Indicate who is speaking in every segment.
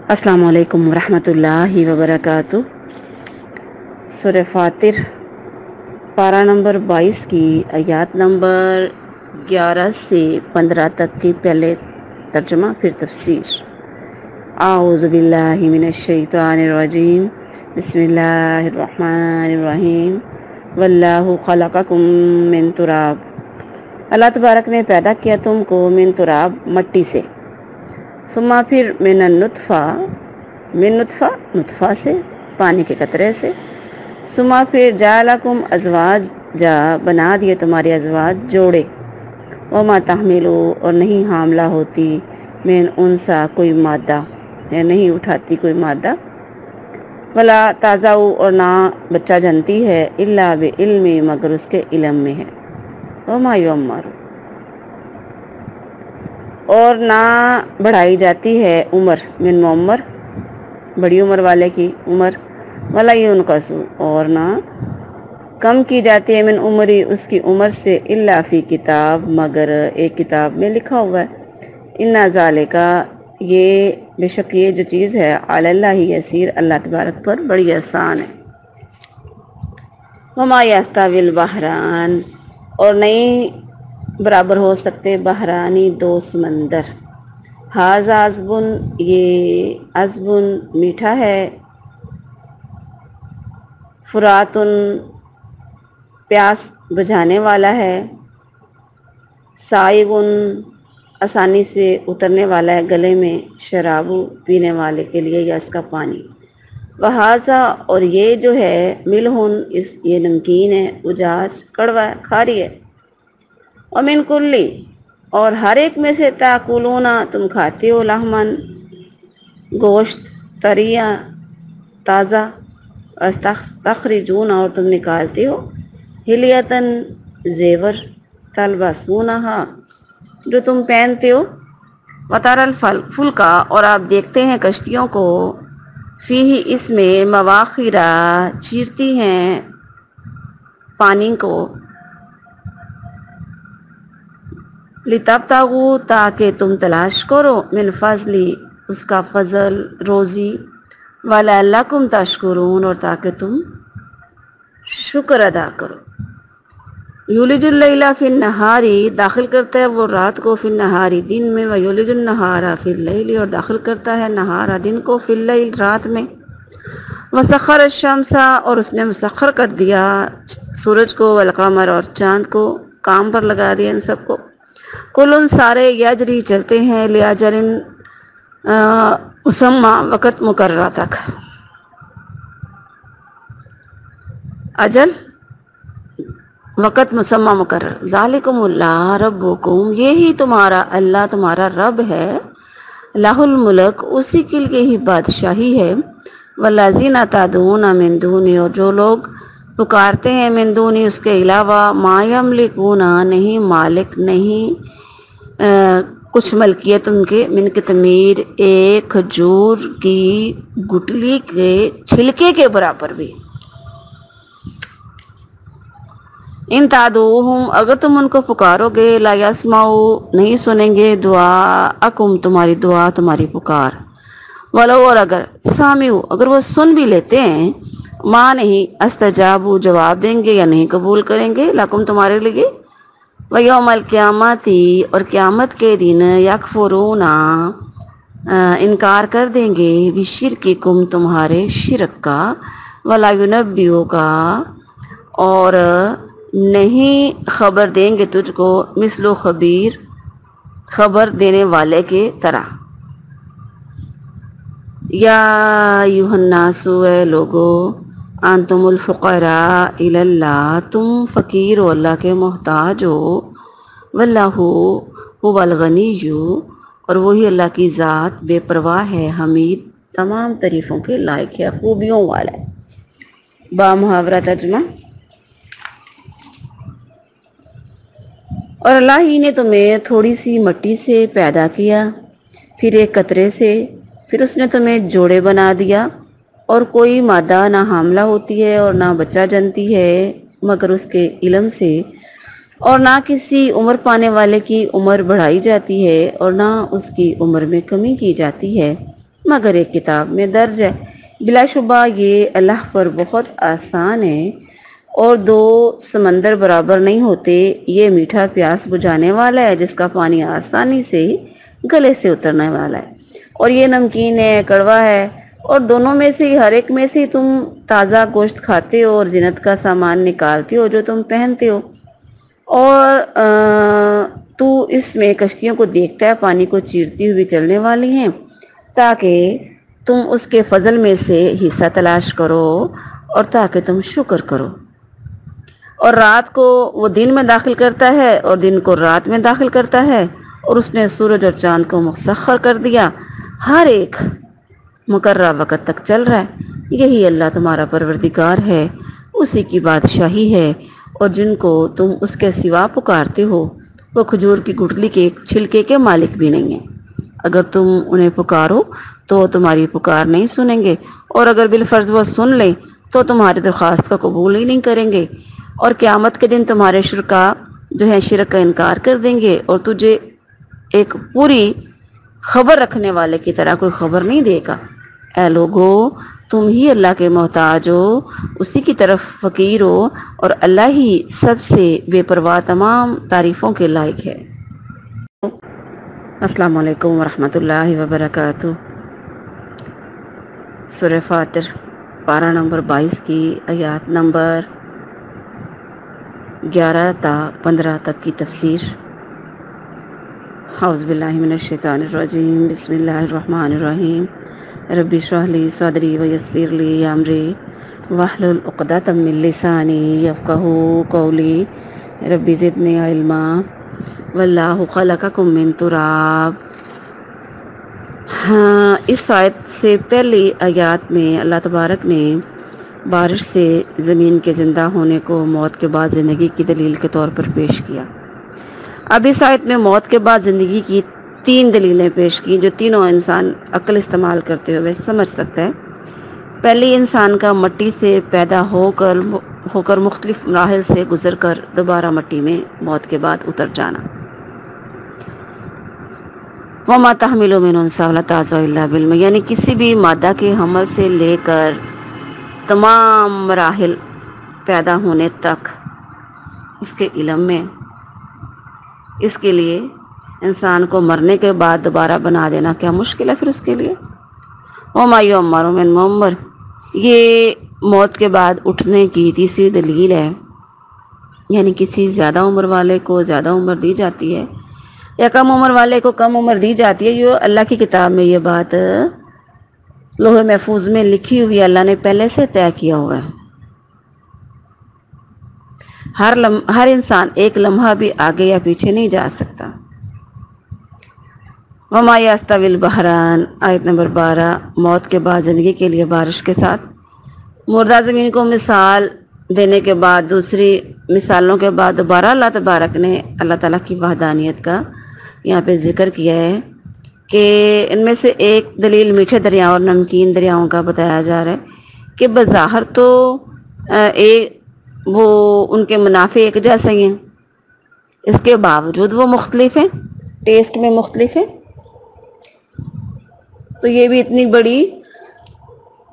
Speaker 1: السلام علیکم ورحمۃ اللہ وبرکاتہ۔ سورہ فاطر پارہ نمبر 22 کی آیات نمبر 11 سے 15 تک کی پہلے ترجمہ پھر تفسیر۔ اعوذ باللہ من الشیطان الرجیم، بسم اللہ الرحمن الرحیم۔ واللہ خلقکم من تراب، اللہ تبارک نے پیدا کیا تم کو من تراب، مٹی سے، ثم پھر من النطفہ، من نطفہ، نطفہ سے، پانی کے قطرے سے، ثم پھر جعلکم ازواجا، بنا دیے تمہارے ازواج جوڑے، وما تحملو، اور نہیں حاملہ ہوتی، من انثی، کوئی مادہ، یا نہیں اٹھاتی کوئی مادہ، ولا تضع، اور نہ بچہ جنتی ہے، الا بعلم، مگر اس کے علم میں ہے، وما یعمر، اور نہ بڑھائی جاتی ہے عمر، من معمر، بڑی عمر والے کی عمر، ولا ینقص، اور نہ کم کی جاتی ہے، من عمری، اس کی عمر سے، الا فی کتاب، مگر ایک کتاب میں لکھا ہوا ہے، ان ذالک، یہ بے شک یہ جو چیز ہے، علی اللہ یسیر، اللہ تبارک پر بڑی آسان ہے۔ وما یستوی البحران، اور نہیں برابر ہو سکتے بحرانی، دو سمندر، ھذا عذب، یہ عذب میٹھا ہے، فرات، پیاس بجھانے والا ہے، سائغ، آسانی سے اترنے والا ہے گلے میں، شراب، پینے والے کے لیے، یا اس کا پانی، وھذا، اور یہ جو ہے، ملح، یہ نمکین ہے، اجاج، کڑوا ہے، کھاری ہے، ومن کلی، اور ہر ایک میں سے، تاکلون، تم کھاتے ہو، لحمن، گوشت، طریہ، تازہ، تخرجون، اور تم نکالتے ہو، حلیتن، زیور، تلبسونہا، جو تم پہنتے ہو، وتری الفلک، اور آپ دیکھتے ہیں کشتیوں کو، فیہ، اس میں، مواخر، چیرتی ہیں پانی کو، لتبتغوا، تاکہ تم تلاش کرو، من فضلی، اس کا فضل، روزی، ولعلکم تشکرون، اور تاکہ تم شکر ادا کرو۔ یولج اللیل فی النہار، داخل کرتا ہے وہ رات کو، فی النہار، دن میں، ویولج النہار فی اللیل، اور داخل کرتا ہے نہار، دن کو، فی اللیل، رات میں، وسخر الشمس، اور اس نے مسخر کر دیا سورج کو، والقمر، اور چاند کو، کام پر لگا دیا ان سب کو، کل، سارے، یجری، چلتے ہیں، لاجل مسمى، وقت مقررہ تک، اجل، وقت مسمى مقرر، ذالکم اللہ ربکم، یہی تمہارا اللہ، تمہارا رب ہے، لہ الملک، اسی کے لیے ہی بادشاہی ہے، والذین تدعون من دونہ، اور جو لوگ پکارتے ہیں، من دونہ، اس کے علاوہ، ما یملکون، نہیں مالک، نہیں کچھ ملکیت ان کے، من قطمیر، ایک کھجور کی گٹلی کے چھلکے کے برابر بھی، ان تدعوہم، اگر تم ان کو پکارو گے، لا یسمعوا، نہیں سنیں گے، دعاءکم، تمہاری دعا، تمہاری پکار، ولو، اور اگر، سامعوا، اگر وہ سن بھی لیتے ہیں، ماں نہیں، استجابوا، جواب دیں گے یا نہیں قبول کریں گے، لکم، تمہارے لیے، ویوم القیامت، اور قیامت کے دن، یکفرون، انکار کر دیں گے، بشرککم، تمہارے شرک کا، ولا ینبئک، اور نہیں خبر دیں گے تجھ کو، مثل خبیر، خبر دینے والے کے طرح، یا ایھا الناس، اے لوگو، انتم الفقراء الی اللہ، تم فقیر ہو، اللہ کے محتاج ہو، واللہ هو الغنی، اور وہی اللہ کی ذات بے پرواہ ہے، حمید، تمام تعریفوں کے لائق ہے، خوبیوں والا ہے۔ با محاورہ ترجمہ۔ اور اللہ ہی نے تمہیں تھوڑی سی مٹی سے پیدا کیا، پھر ایک قطرے سے، پھر اس نے تمہیں جوڑے بنا دیا، اور کوئی مادہ نہ حاملہ ہوتی ہے اور نہ بچہ جنتی ہے، مگر اس کے علم سے، اور نہ کسی عمر پانے والے کی عمر بڑھائی جاتی ہے، اور نہ اس کی عمر میں کمی کی جاتی ہے، مگر ایک کتاب میں درج ہے۔ بلا شبہ یہ اللہ پر بہت آسان ہے، اور دو سمندر برابر نہیں ہوتے۔ یہ میٹھا پیاس بجھانے والا ہے جس کا پانی آسانی سے گلے سے اترنے والا ہے، اور یہ نمکین ہے، کڑوا ہے، اور دونوں میں سے ہر ایک میں سے تم تازہ گوشت کھاتے ہو اور زینت کا سامان نکالتے ہو جو تم پہنتے ہو، اور تو اس میں کشتیوں کو دیکھتا ہے، پانی کو چیرتی ہوئی چلنے والی ہیں، تاکہ تم اس کے فضل میں سے حصہ تلاش کرو اور تاکہ تم شکر کرو۔ اور رات کو وہ دن میں داخل کرتا ہے اور دن کو رات میں داخل کرتا ہے، اور اس نے سورج اور چاند کو مسخر کر دیا، ہر ایک مقررہ وقت تک چل رہا ہے۔ یہی اللہ تمہارا پروردگار ہے، اسی کی بادشاہی ہے، اور جن کو تم اس کے سوا پکارتے ہو وہ کھجور کی گٹلی کے ایک چھلکے کے مالک بھی نہیں ہیں۔ اگر تم انہیں پکارو تو تمہاری پکار نہیں سنیں گے، اور اگر بالفرض وہ سن لیں تو تمہاری درخواست کا قبول ہی نہیں کریں گے، اور قیامت کے دن تمہارے شرکا جو ہیں شرک کا انکار کر دیں گے، اور تجھے ایک پوری خبر رکھنے والے کی طرح کوئی خبر نہیں دے گا۔ اے لوگو، تم ہی اللہ کے محتاج ہو، اسی کی طرف فقیر ہو، اور اللہ ہی سب سے بے پرواہ تمام تعریفوں کے لائق ہے۔ السلام علیکم ورحمۃ اللہ وبرکاتہ۔ سورہ فاطر، پارہ نمبر 22 کی آیات نمبر 11 تا 15 تک کی تفسیر۔ اعوذ باللہ من الشیطان الرجیم، بسم اللہ الرحمن الرحیم۔ رب اشرح لی صدری ویسر لی امری واحلل عقدۃ من لسانی یفقہوا قولی، رب زدنی علما واللہ خلقکم من تراب۔ اس آیت سے پہلی آیات میں اللہ تبارک نے بارش سے زمین کے زندہ ہونے کو موت کے بعد زندگی کی دلیل کے طور پر پیش کیا۔ اب اس آیت میں موت کے بعد زندگی کی 3 دلیلیں پیش کی جو تینوں انسان عقل استعمال کرتے ہوئے سمجھ سکتا ہے۔ پہلی، انسان کا مٹی سے پیدا ہو کر مختلف مراحل سے گزر کر دوبارہ مٹی میں موت کے بعد اتر جانا۔ وَمَا تَحْمِلُ مِنْ أُنثَىٰ وَلَا تَضَعُ إِلَّا بِعِلْمِهِ، یعنی کسی بھی مادہ کے حمل سے لے کر تمام مراحل پیدا ہونے تک اس کے علم میں۔ اس کے لیے انسان کو مرنے کے بعد دوبارہ بنا دینا کیا مشکل ہے پھر اس کے لیے۔ وَمَا يُعَمَّرُ مِنْ مُعَمَّرٍ، یہ موت کے بعد اٹھنے کی تیسری دلیل ہے، یعنی کسی زیادہ عمر والے کو زیادہ عمر دی جاتی ہے یا کم عمر والے کو کم عمر دی جاتی ہے۔ یہ اللہ کی کتاب میں یہ بات لوح محفوظ میں لکھی ہوئی، اللہ نے پہلے سے طے کیا ہوا ہے۔ ہر انسان ایک لمحہ بھی آگے یا پیچھے نہیں جا سکتا۔ وَمَا يَسْتَوِي الْبَحْرَانِ، آیت نمبر 12، موت کے بعد زندگی کے لیے بارش کے ساتھ مردہ زمین کو مثال دینے کے بعد دوسری مثالوں کے بعد دوبارہ اللہ تبارک نے اللہ تعالیٰ کی وحدانیت کا یہاں پہ ذکر کیا ہے کہ ان میں سے ایک دلیل میٹھے دریاؤں اور نمکین دریاؤں کا بتایا جا رہا ہے کہ بظاہر تو وہ ان کے منافع ایک جیسے ہی ہیں، اس کے باوجود وہ مختلف ہیں، ٹیسٹ میں مختلف ہیں۔ تو یہ بھی اتنی بڑی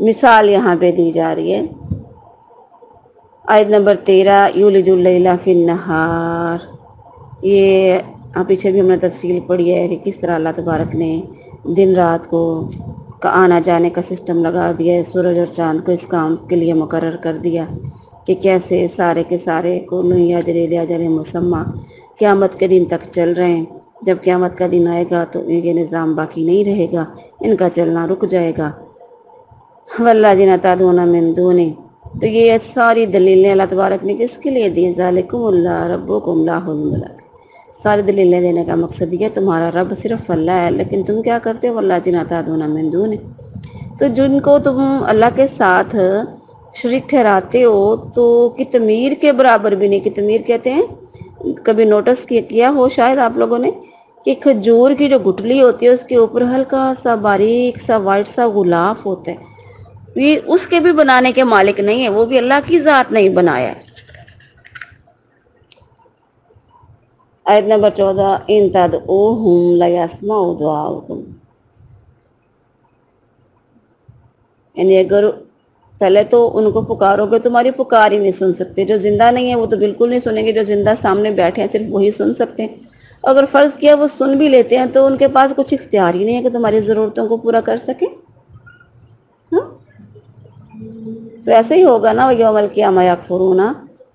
Speaker 1: مثال یہاں پہ دی جا رہی ہے۔ آیت نمبر 13، یولج اللیل فی النہار، یہ پیچھے بھی ہم نے تفصیل پڑھی ہے کہ کس طرح اللہ تبارک نے دن رات کا آنا جانے کا سسٹم لگا دیا ہے، سورج اور چاند کو اس کام کے لیے مقرر کر دیا کہ کیسے سارے کے سارے کل یجری لاجل مسمى قیامت کے دن تک چل رہے ہیں۔ جب قیامت کا دن آئے گا تو یہ نظام باقی نہیں رہے گا، ان کا چلنا رک جائے گا۔ والذین تدعون من دونہ، تو یہ ساری دلیلیں اللہ تبارک نے کس کے لیے دی؟ ذالکم اللہ ربکم لا الملک، ساری دلیلیں دینے کا مقصد یہ، تمہارا رب صرف اللہ ہے، لیکن تم کیا کرتے ہو؟ والذین تدعون من دونہ، تو جن کو تم اللہ کے ساتھ شریک ٹھہراتے ہو تو کی تعمیر کے برابر بھی نہیں۔ کی تعمیر کہتے ہیں، کبھی نوٹس کیا ہو شاید آپ لوگوں نے کہ کھجور کی جو گٹلی ہوتی ہے اس کے اوپر ہلکا سا باریک سا وائٹ سا غلاف ہوتا ہے، یہ اس کے بھی بنانے کے مالک نہیں ہے، وہ بھی اللہ کی ذات نہیں بنایا ہے۔ آیت نمبر 14، ان تدعوہم لیسمعوا دعاءکم، یعنی اگر پہلے تو ان کو پکارو گے تمہاری پکار ہی نہیں سن سکتے، جو زندہ نہیں ہے وہ تو بالکل نہیں سنیں گے، جو زندہ سامنے بیٹھے ہیں صرف وہی سن سکتے ہیں۔ اگر فرض کیا وہ سن بھی لیتے ہیں تو ان کے پاس کچھ اختیار ہی نہیں ہے کہ تمہاری ضرورتوں کو پورا کر سکیں۔ ہاں، تو ایسے ہی ہوگا نا، یوم القیامہ یکفرون،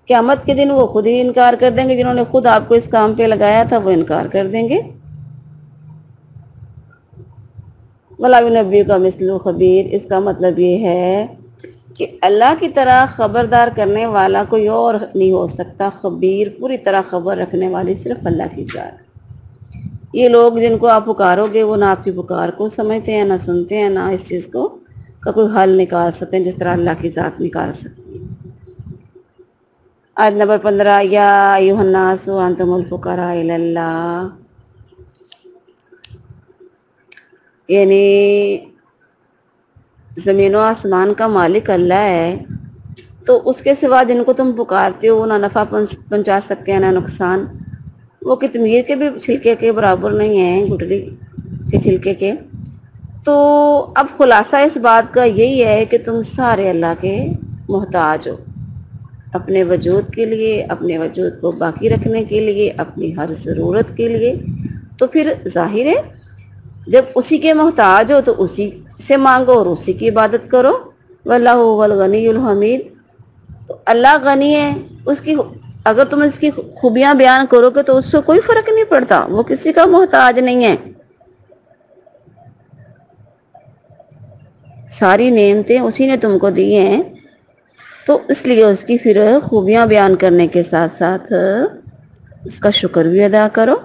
Speaker 1: قیامت کے دن وہ خود ہی انکار کر دیں گے، جنہوں نے خود آپ کو اس کام پہ لگایا تھا وہ انکار کر دیں گے۔ وَلَا يُنَبِّئُكَ مِثْلُ خبیر، اس کا مطلب یہ ہے کہ اللہ کی طرح خبردار کرنے والا کوئی اور نہیں ہو سکتا۔ خبیر، پوری طرح خبر رکھنے والی صرف اللہ کی ذات۔ یہ لوگ جن کو آپ پکارو گے وہ نہ آپ کی پکار کو سمجھتے ہیں، نہ سنتے ہیں، نہ اس چیز کو کا کوئی حل نکال سکتے ہیں جس طرح اللہ کی ذات نکال سکتی ہے۔ آیت نمبر 15، یا ایھا الناس انتم الفقراء الی اللہ، یعنی زمین و آسمان کا مالک اللہ ہے، تو اس کے سوا جن کو تم پکارتے ہو وہ نہ نفع پہنچا سکتے ہیں نہ نقصان، وہ قطمیر کے بھی چھلکے کے برابر نہیں ہیں، گٹلی کے چھلکے کے۔ تو اب خلاصہ اس بات کا یہی ہے کہ تم سارے اللہ کے محتاج ہو، اپنے وجود کے لیے، اپنے وجود کو باقی رکھنے کے لیے، اپنی ہر ضرورت کے لیے۔ تو پھر ظاہر ہے جب اسی کے محتاج ہو تو اسی سے مانگو اور اسی کی عبادت کرو۔ واللہ هو الغنی الحمید، تو اللہ غنی ہے، اس کی اگر تم اس کی خوبیاں بیان کرو گے تو اس سے کوئی فرق نہیں پڑتا، وہ کسی کا محتاج نہیں ہے، ساری نعمتیں اسی نے تم کو دی ہیں، تو اس لیے اس کی پھر خوبیاں بیان کرنے کے ساتھ ساتھ اس کا شکر بھی ادا کرو۔